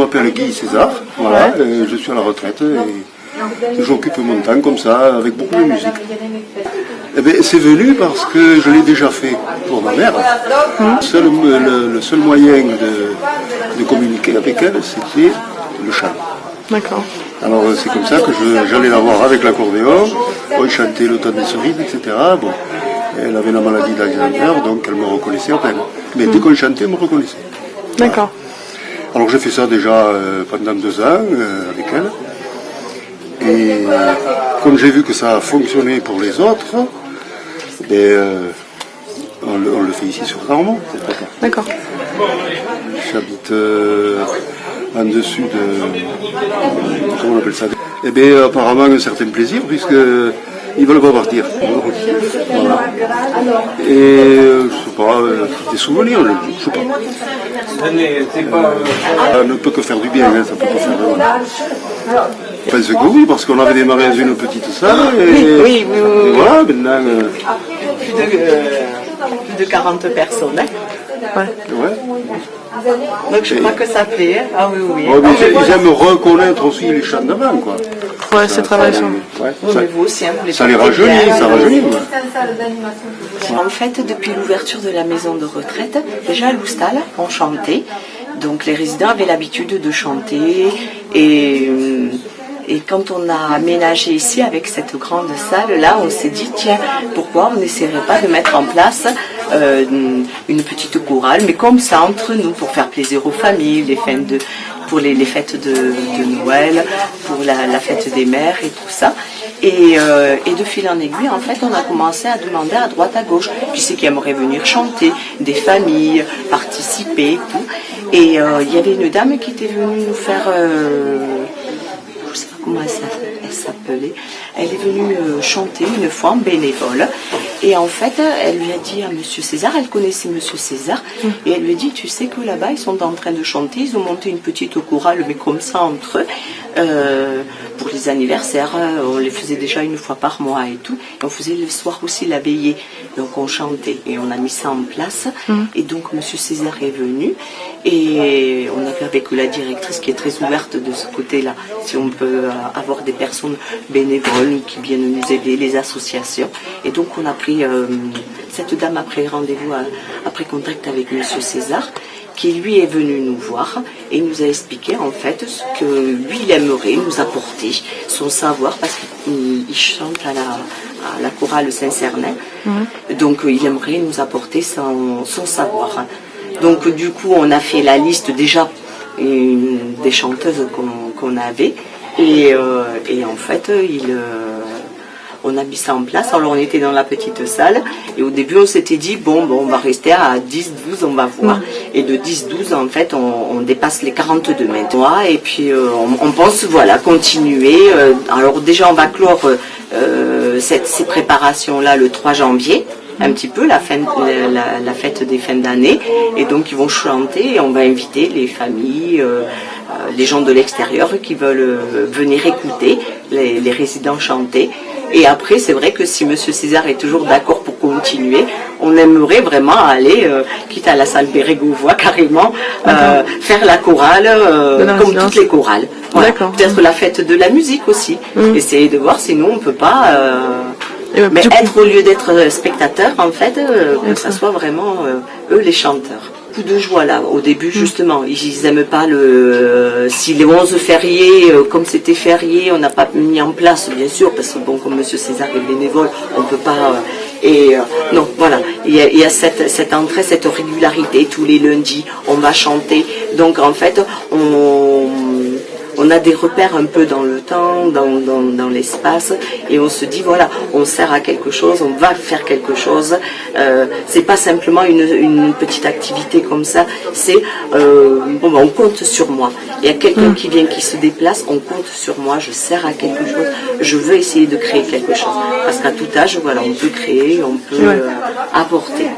m'appelle Guy César, voilà, je suis à la retraite et j'occupe mon temps comme ça, avec beaucoup de musique. Eh bien, c'est venu parce que je l'ai déjà fait pour ma mère. Le seul moyen de communiquer avec elle, c'était le chant. D'accord. Alors c'est comme ça que j'allais la voir avec l'accordéon, on chantait l'automne des cerises, etc. Bon, elle avait la maladie d'Alzheimer, donc elle me reconnaissait à peine. Mais dès qu'on chantait, elle me reconnaissait. D'accord. Alors j'ai fait ça déjà pendant 2 ans avec elle. Et comme j'ai vu que ça a fonctionné pour les autres, on le fait ici sur Carmont. D'accord. J'habite en dessus de... Comment on appelle ça? Eh bien apparemment un certain plaisir puisqu'ils ne veulent pas partir. Voilà. Et je sais pas, des souvenirs, je sais pas. Ça ne peut que faire du bien, hein, ça peut pas faire de mal. Je pense que oui, parce qu'on avait démarré dans une petite salle et, Oui. et voilà, maintenant... Plus de 40 personnes. Hein. Ouais. Donc je crois que ça plaît. Hein. Ah oui. Oh, mais ils aiment reconnaître aussi les chants d'avant, quoi. Ouais, c'est très intéressant. Ça les rajeunit, ça rajeunit. En fait, depuis l'ouverture de la maison de retraite, déjà à Loustal, on chantait. Donc les résidents avaient l'habitude de chanter et quand on a aménagé ici avec cette grande salle, là, on s'est dit, tiens, pourquoi on n'essaierait pas de mettre en place une petite chorale, mais comme ça, entre nous, pour faire plaisir aux familles, pour les fêtes de Noël, pour la fête des mères et tout ça. Et de fil en aiguille, en fait, on a commencé à demander à droite, à gauche, qui c'est qui aimerait venir chanter, des familles, participer et tout. Et il y avait une dame qui était venue nous faire... je ne sais pas comment elle s'appelait. Elle est venue chanter une fois en bénévole. Et en fait, elle lui a dit à Monsieur César, elle connaissait Monsieur César, et elle lui a dit, tu sais que là-bas, ils sont en train de chanter, ils ont monté une petite chorale, mais comme ça entre eux, pour les anniversaires, on les faisait déjà une fois par mois et tout. Et on faisait le soir aussi la veillée, donc on chantait, et on a mis ça en place. Et donc Monsieur César est venu, et on a vu avec la directrice qui est très ouverte de ce côté-là, si on peut avoir des personnes bénévoles qui viennent nous aider, les associations. Et donc on a pris, cette dame a pris rendez-vous, a pris contact avec Monsieur César, qui lui est venu nous voir et nous a expliqué en fait ce que lui il aimerait nous apporter, son savoir, parce qu'il chante à la chorale Saint-Cernin. Donc il aimerait nous apporter son savoir. Donc du coup on a fait la liste déjà des chanteuses qu'on avait et en fait on a mis ça en place. Alors on était dans la petite salle et au début on s'était dit bon on va rester à 10-12, on va voir. Et de 10-12 en fait on dépasse les 42 maintenant et puis on pense voilà continuer. Alors déjà on va clore ces préparations là le 3 janvier. Un petit peu la fête des fins d'année et donc ils vont chanter et on va inviter les familles, les gens de l'extérieur qui veulent venir écouter les résidents chanter. Et après, c'est vrai que si Monsieur César est toujours d'accord pour continuer, on aimerait vraiment aller, quitte à la salle Bérégovois carrément, faire la chorale comme toutes les chorales. Voilà. Peut-être la fête de la musique aussi. Essayer de voir sinon on ne peut pas... mais être au lieu d'être spectateur, en fait, que ça soit vraiment eux les chanteurs. Beaucoup de joie là, au début justement. Ils n'aiment pas si les 11 fériés, comme c'était férié, on n'a pas mis en place, bien sûr, parce que bon, comme Monsieur César est bénévole, on ne peut pas... non, voilà, il y a cette entrée, cette régularité, tous les lundis, on va chanter. Donc en fait, on a des repères un peu dans le temps, dans l'espace, et on se dit voilà, on sert à quelque chose, on va faire quelque chose. C'est pas simplement une petite activité comme ça. C'est on compte sur moi. Il y a quelqu'un qui vient, qui se déplace, on compte sur moi. Je sers à quelque chose. Je veux essayer de créer quelque chose. Parce qu'à tout âge, voilà, on peut créer, on peut apporter.